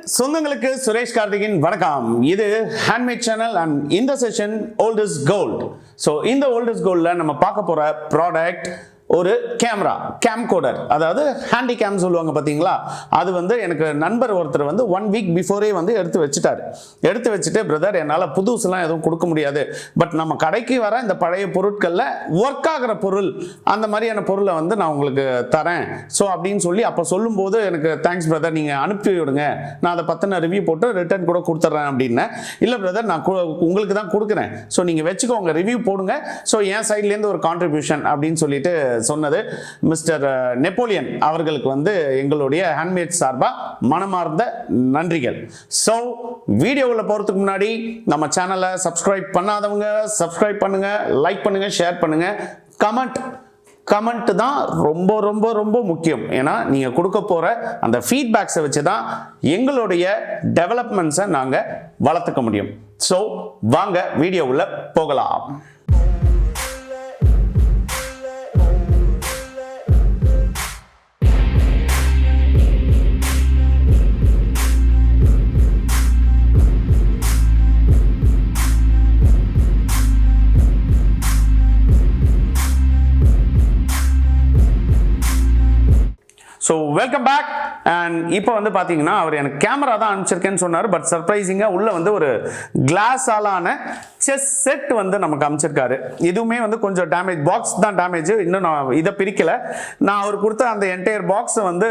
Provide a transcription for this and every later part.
சொந்தங்களுக்கு சுரேஷ் கார்த்திகின் வணக்கம். இது ஹேண்ட்மேட் சேனல் அண்ட் இந்த session old is gold. So இந்த ஓல்ட் இஸ் கோல்ட்ல நம்ம பார்க்க போற ப்ராடக்ட் ஒரு கேமரா, கேம்கோடர், அதாவது ஹேண்டி கேம் சொல்லுவாங்க பார்த்தீங்களா. அது வந்து எனக்கு நண்பர் ஒருத்தர் வந்து 1 வீக் பிஃபோரே வந்து எடுத்து வச்சுட்டு பிரதர் என்னால் புதுசுலாம் எதுவும் கொடுக்க முடியாது, பட் நம்ம கடைக்கு வர இந்த பழைய பொருட்களில் ஒர்க் ஆகிற பொருள் அந்த மாதிரியான பொருளை வந்து நான் உங்களுக்கு தரேன் ஸோ அப்படின்னு சொல்லி அப்போ சொல்லும்போது எனக்கு தேங்க்ஸ் பிரதர், நீங்கள் அனுப்பி விடுங்க, நான் அதை பற்றின ரிவ்யூ போட்டு ரிட்டர்ன் கூட கொடுத்துட்றேன் அப்படின்னேன். இல்லை பிரதர், நான் உங்களுக்கு தான் கொடுக்குறேன், ஸோ நீங்கள் வச்சுக்கோங்க, ரிவ்யூ போடுங்க, ஸோ என் சைட்லேருந்து ஒரு கான்ட்ரிபியூஷன் அப்படின்னு சொல்லிட்டு சொன்னது மிஸ்டர் நெப்போலியன் அவர்களுக்கு வந்து எங்களுடைய ஹேண்ட்மேட் சார்பா மனமார்ந்த நன்றிகள். ஸோ வீடியோவில் போகிறதுக்கு முன்னாடி நம்ம சேனலை சப்ஸ்கிரைப் பண்ணாதவங்க சப்ஸ்கிரைப் பண்ணுங்க, லைக் பண்ணுங்க, ஷேர் பண்ணுங்க, கமெண்ட் தான் ரொம்ப ரொம்ப ரொம்ப முக்கியம். ஏன்னா நீங்கள் கொடுக்க போகிற அந்த ஃபீட்பேக்ஸை வச்சு தான் எங்களுடைய டெவலப்மெண்ட்ஸை நாங்கள் வளர்த்துக்க முடியும். ஸோ வாங்க வீடியோவில் போகலாம். So welcome back. அண்ட் இப்போ வந்து பார்த்தீங்கன்னா அவர் எனக்கு கேமரா தான் அனுப்பிச்சிருக்கேன்னு சொன்னார், பட் சர்ப்ரைசிங்காக உள்ள வந்து ஒரு கிளாஸாலான செஸ் செட் வந்து நமக்கு அனுப்பிச்சிருக்காரு. இதுவுமே வந்து கொஞ்சம் டேமேஜ், பாக்ஸ் தான் டேமேஜ், இன்னும் நான் இதை பிரிக்கலை. நான் அவர் கொடுத்த அந்த என்டையர் பாக்ஸை வந்து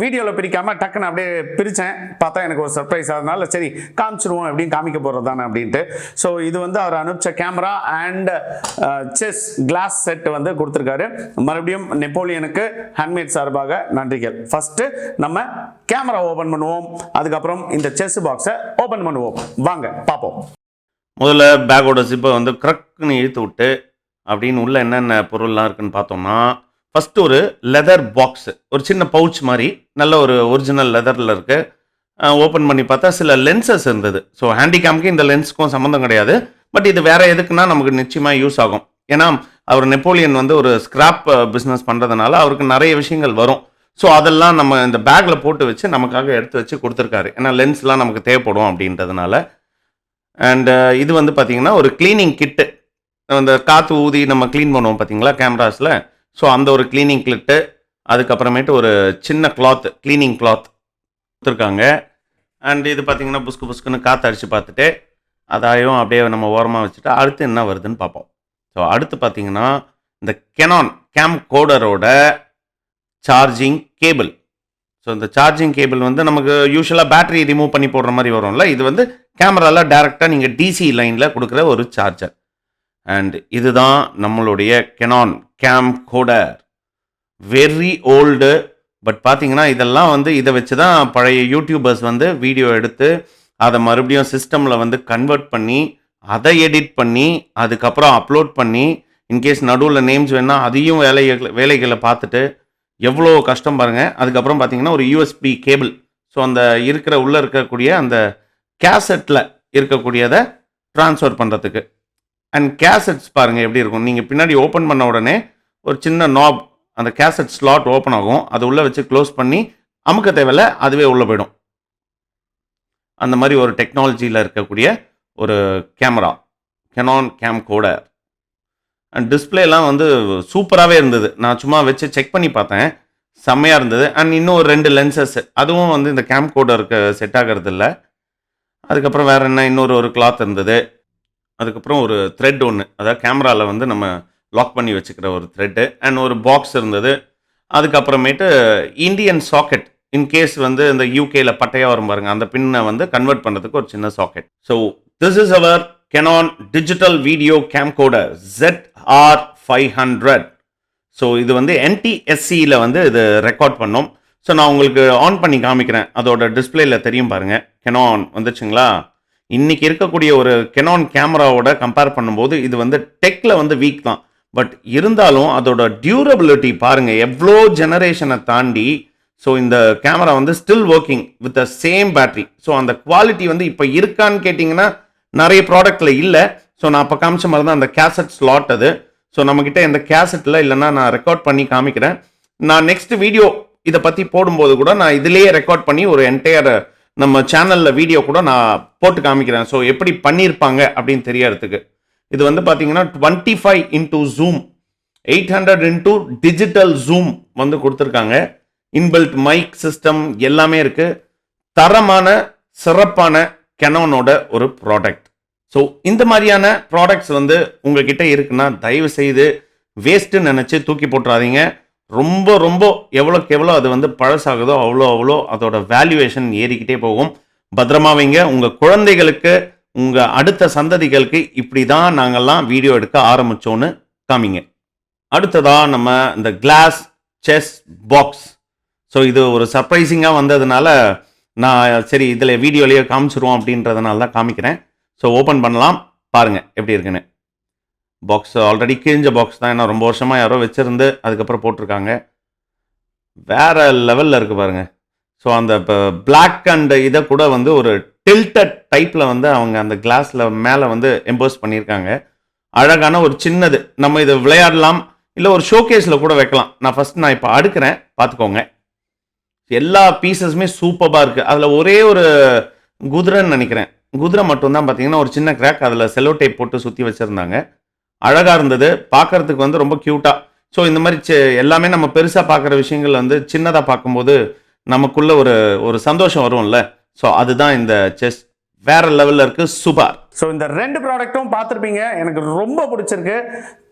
வீடியோவில் பிரிக்காமல் டக்குன்னு அப்படியே பிரித்தேன். பார்த்தா எனக்கு ஒரு சர்ப்ரைஸ், அதனால சரி காமிச்சிருவோம் எப்படின்னு காமிக்க போகிறது தானே அப்படின்ட்டு. ஸோ இது வந்து அவர் அனுப்பிச்ச camera and chess glass set வந்து கொடுத்துருக்காரு. மறுபடியும் நெப்போலியனுக்கு ஹேண்ட்மேட் சார்பாக நன்றிகள். ஃபர்ஸ்ட் நம்ம கேமரா ஓபன் பண்ணுவோம், அதுக்கப்புறம் இந்த செஸ் பாக்ஸை ஓபன் பண்ணுவோம். வாங்க பார்ப்போம். முதல்ல பேக்கோட ஜிப்பை வந்து க்ரக்குன்னு இழுத்து விட்டு அப்படின்னு உள்ள என்னென்ன பொருள்லாம் இருக்குன்னு பார்த்தோம்னா, ஃபஸ்ட்டு ஒரு லெதர் பாக்ஸு, ஒரு சின்ன பவுச் மாதிரி நல்ல ஒரு ஒரிஜினல் லெதரில் இருக்குது. ஓப்பன் பண்ணி பார்த்தா சில லென்சஸ் இருந்தது. ஸோ ஹேண்டிகேமுக்கு இந்த லென்ஸுக்கும் சம்மந்தம் கிடையாது, பட் இது வேறு எதுக்குன்னா நமக்கு நிச்சயமாக யூஸ் ஆகும். ஏன்னா அவர் நெப்போலியன் வந்து ஒரு ஸ்கிராப் பிஸ்னஸ் பண்ணுறதுனால அவருக்கு நிறைய விஷயங்கள் வரும். ஸோ அதெல்லாம் நம்ம இந்த பேக்கில் போட்டு வச்சு நமக்காக எடுத்து வச்சு கொடுத்துருக்காரு. ஏன்னா லென்ஸ்லாம் நமக்கு தேவைப்படும் அப்படின்றதுனால. அண்டு இது வந்து பார்த்திங்கன்னா ஒரு க்ளீனிங் கிட்டு, அந்த காற்று ஊதி நம்ம க்ளீன் பண்ணுவோம் பார்த்தீங்களா கேமராஸில். ஸோ அந்த ஒரு க்ளீனிங் கிட்டு, அதுக்கப்புறமேட்டு ஒரு சின்ன கிளாத், க்ளீனிங் கிளாத் கொடுத்துருக்காங்க. அண்ட் இது பார்த்திங்கன்னா புஸ்குன்னு காற்று அடித்து பார்த்துட்டு அதாயும் அப்படியே நம்ம ஓரமாக வச்சுட்டு அடுத்து என்ன வருதுன்னு பார்ப்போம். ஸோ அடுத்து பார்த்திங்கன்னா இந்த Canon camcorderோட சார்ஜிங் கேபிள். ஸோ இந்த சார்ஜிங் கேபிள் வந்து நமக்கு யூஸ்வலாக பேட்டரி ரிமூவ் பண்ணி போடுற மாதிரி வரும்ல, இது வந்து கேமராவில் டேரெக்டாக நீங்கள் டிசி லைனில் கொடுக்குற ஒரு சார்ஜர். அண்ட் இதுதான் நம்மளுடைய Canon camcorder, very old. But பார்த்தீங்கன்னா இதெல்லாம் வந்து இதை வச்சு தான் பழைய யூடியூபர்ஸ் வந்து வீடியோ எடுத்து அதை மறுபடியும் சிஸ்டமில் வந்து கன்வெர்ட் பண்ணி அதை எடிட் பண்ணி அதுக்கப்புறம் அப்லோட் பண்ணி இன்கேஸ் நடுவில் நேம்ஸ் வேணால் அதையும் வேலைகளை பார்த்துட்டு எவ்வளோ கஷ்டம் பாருங்கள். அதுக்கப்புறம் பார்த்தீங்கன்னா ஒரு யூஎஸ்பி கேபிள், ஸோ அந்த உள்ளே இருக்கக்கூடிய அந்த கேசட்டில் இருக்கக்கூடியதை ட்ரான்ஸ்ஃபர் பண்ணுறதுக்கு. அண்ட் கேசட்ஸ் பாருங்கள் எப்படி இருக்கும். நீங்கள் பின்னாடி ஓப்பன் பண்ண உடனே ஒரு சின்ன நாப், அந்த கேசட் ஸ்லாட் ஓப்பன் ஆகும், அது உள்ளே வச்சு க்ளோஸ் பண்ணி அமுக்க தேவையில்ல, அதுவே உள்ளே போயிடும். அந்த மாதிரி ஒரு டெக்னாலஜியில் இருக்கக்கூடிய ஒரு கேமரா Canon camcorder. அண்ட் டிஸ்பிளேலாம் வந்து சூப்பராகவே இருந்தது. நான் சும்மா வச்சு செக் பண்ணி பார்த்தேன், செம்மையாக இருந்தது. அண்ட் இன்னும் ஒரு 2 லென்சஸ், அதுவும் வந்து இந்த கேம்கோடருக்கு செட் ஆகிறது இல்லை. அதுக்கப்புறம் வேறு என்ன, இன்னொரு கிளாத் இருந்தது. அதுக்கப்புறம் ஒரு த்ரெட் ஒன்று, அதாவது கேமராவில் வந்து நம்ம லாக் பண்ணி வச்சுக்கிற ஒரு த்ரெட்டு. அண்ட் ஒரு பாக்ஸ் இருந்தது. அதுக்கப்புறமேட்டு இந்தியன் சாக்கெட், இன்கேஸ் வந்து இந்த யூகேயில் பட்டையாக வரும் பாருங்கள், அந்த பின்னை வந்து கன்வெர்ட் பண்ணுறதுக்கு ஒரு சின்ன socket. So this is our Canon digital video camcorder ZR500. So இது வந்து NTSCயில் வந்து இது ரெக்கார்ட் பண்ணோம். ஸோ நான் உங்களுக்கு ஆன் பண்ணி காமிக்கிறேன், அதோட டிஸ்பிளேயில் தெரியும் பாருங்கள். Canon வந்துச்சுங்களா. இன்றைக்கி இருக்கக்கூடிய ஒரு Canon கேமராவோட கம்பேர் பண்ணும்போது இது வந்து டெக்கில் வந்து வீக் தான், பட் இருந்தாலும் அதோட டியூரபிலிட்டி பாருங்கள் எவ்வளோ ஜெனரேஷனை தாண்டி. ஸோ இந்த கேமரா வந்து still working with the same battery. So அந்த குவாலிட்டி வந்து இப்போ இருக்கான்னு கேட்டிங்கன்னா நிறைய ப்ராடக்டில் இல்லை. ஸோ நான் அப்போ காமிச்ச மாதிரி தான் அந்த கேசட் ஸ்லாட் அது. ஸோ நம்மக்கிட்ட இந்த கேசட்டில் இல்லைன்னா நான் ரெக்கார்ட் பண்ணி காமிக்கிறேன். நான் நெக்ஸ்ட் வீடியோ இதை பற்றி போடும்போது கூட நான் இதிலேயே ரெக்கார்ட் பண்ணி ஒரு என்டையர் நம்ம சேனலில் வீடியோ கூட நான் போட்டு காமிக்கிறேன். ஸோ எப்படி பண்ணியிருப்பாங்க அப்படின்னு தெரியறதுக்கு. இது வந்து பார்த்தீங்கன்னா 25 into zoom 800 into digital zoom வந்து கொடுத்துருக்காங்க. இன்பில்ட் மைக் சிஸ்டம் எல்லாமே இருக்குது. தரமான சிறப்பான கெனானோட ஒரு ப்ராடக்ட். ஸோ இந்த மாதிரியான ப்ராடக்ட்ஸ் வந்து உங்ககிட்ட இருக்குன்னா தயவு செய்து வேஸ்ட்டுன்னு நினச்சி தூக்கி போட்டுறாதீங்க. ரொம்ப ரொம்ப எவ்வளோக்கு எவ்வளோ அது வந்து பழசாகுதோ அவ்வளோ அதோட வேல்யூவேஷன் ஏறிக்கிட்டே போகும். பத்திரமா வைங்க. உங்கள் குழந்தைகளுக்கு உங்கள் அடுத்த சந்ததிகளுக்கு இப்படி தான் நாங்கள்லாம் வீடியோ எடுக்க ஆரம்பித்தோன்னு காமிங்க. அடுத்ததாக நம்ம இந்த கிளாஸ் செஸ் பாக்ஸ். ஸோ இது ஒரு சர்ப்ரைசிங்காக வந்ததுனால நான் சரி இதில் வீடியோலேயே காமிச்சிருவோம் அப்படின்றதுனால தான் காமிக்கிறேன். ஸோ ஓப்பன் பண்ணலாம், பாருங்கள் எப்படி இருக்குன்னு. பாக்ஸ் ஆல்ரெடி கிழிஞ்ச பாக்ஸ் தான், ஏன்னா ரொம்ப வருஷமாக யாரோ வச்சுருந்து அதுக்கப்புறம் போட்டிருக்காங்க. வேறு லெவலில் இருக்குது பாருங்கள். ஸோ அந்த இப்போ பிளாக் அண்ட் இதை கூட வந்து ஒரு டில்டட் டைப்பில் வந்து அவங்க அந்த கிளாஸில் மேலே வந்து எம்போஸ் பண்ணியிருக்காங்க. அழகான ஒரு சின்னது, நம்ம இதை விளையாடலாம், இல்லை ஒரு ஷோகேஸில் கூட வைக்கலாம். நான் இப்போ அடுக்கிறேன், பார்த்துக்கோங்க. எல்லா பீசஸுமே சூப்பராக இருக்குது. அதில் ஒரே ஒரு குதிரைன்னு நினைக்கிறேன், குதிரை மட்டும்தான் பார்த்தீங்கன்னா ஒரு சின்ன கிராக், அதில் செல்லோ டேப் போட்டு சுற்றி வச்சுருந்தாங்க. அழகாக இருந்தது பார்க்குறதுக்கு, வந்து ரொம்ப க்யூட்டாக. ஸோ இந்த மாதிரி எல்லாமே நம்ம பெருசாக பார்க்குற விஷயங்கள் வந்து சின்னதாக பார்க்கும்போது நமக்குள்ள ஒரு சந்தோஷம் வரும்ல. ஸோ அதுதான் இந்த செஸ். வேற லெவலில் இருக்குது, சூப்பர். ஸோ இந்த 2 ப்ராடக்ட்டும் பார்த்துருப்பீங்க, எனக்கு ரொம்ப பிடிச்சிருக்கு.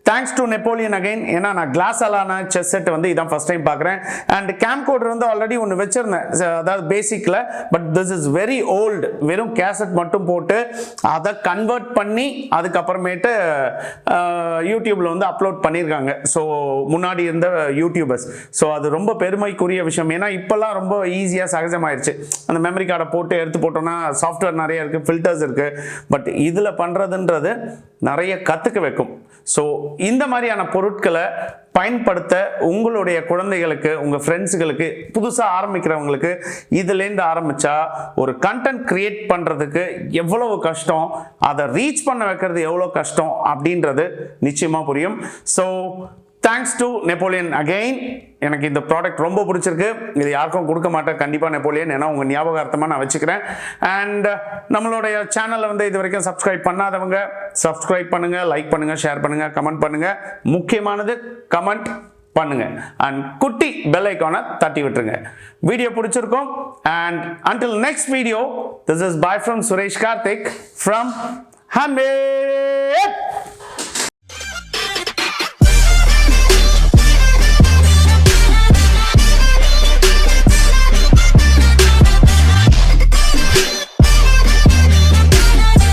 Thanks to Napoleon again. ஏன்னா நான் கிளாஸாலான செஸ் செட் வந்து இதான் ஃபர்ஸ்ட் டைம் பார்க்குறேன். அண்ட் கேம்கோடர் வந்து ஆல்ரெடி ஒன்று வச்சிருந்தேன், அதாவது பேசிக்கில். But this is very old. வெறும் கேசட் மட்டும் போட்டு அதை கன்வெர்ட் பண்ணி அதுக்கப்புறமேட்டு யூடியூப்பில் வந்து அப்லோட் பண்ணியிருக்காங்க. ஸோ முன்னாடி இருந்த யூடியூபர்ஸ். ஸோ அது ரொம்ப பெருமைக்குரிய விஷயம். ஏன்னா இப்போல்லாம் ரொம்ப ஈஸியாக சகஜமாயிருச்சு. அந்த மெமரி கார்டை போட்டு எடுத்து போட்டோம்னா சாஃப்ட்வேர் நிறைய இருக்குது, ஃபில்டர்ஸ் இருக்குது. பட் இதில் பண்ணுறதுன்றது நிறைய கற்றுக்க வைக்கும். ஸோ இந்த மாதிரியான பொருட்களை பயன்படுத்த உங்களுடைய குழந்தைகளுக்கு, உங்கள் ஃப்ரெண்ட்ஸுகளுக்கு, புதுசாக ஆரம்பிக்கிறவங்களுக்கு இதுலேருந்து ஆரம்பித்தா ஒரு கண்டென்ட் கிரியேட் பண்ணுறதுக்கு எவ்வளவு கஷ்டம், அதை ரீச் பண்ண வைக்கிறது எவ்வளோ கஷ்டம் அப்படின்றது நிச்சயமாக புரியும். So thanks to Napoleon again. எனக்கு இந்த ப்ராடக்ட் ரொம்ப பிடிச்சிருக்கு. இது யாருக்கும் கொடுக்க மாட்டேன் கண்டிப்பாக நெப்போலியன், ஏன்னா உங்கள் ஞாபகார்த்தமாக நான் வச்சுக்கிறேன். அண்ட் நம்மளுடைய சேனலை வந்து இது வரைக்கும் சப்ஸ்கிரைப் பண்ணாதவங்க சப்ஸ்கிரைப் பண்ணுங்கள், லைக் பண்ணுங்கள், ஷேர் பண்ணுங்கள், கமெண்ட் பண்ணுங்கள். முக்கியமானது கமெண்ட் பண்ணுங்க அண்ட் குட்டி பெல் ஐகானை தட்டி விட்டுருங்க. வீடியோ பிடிச்சிருக்கும். And until next video, this is bye from Suresh Karthik from Handmade.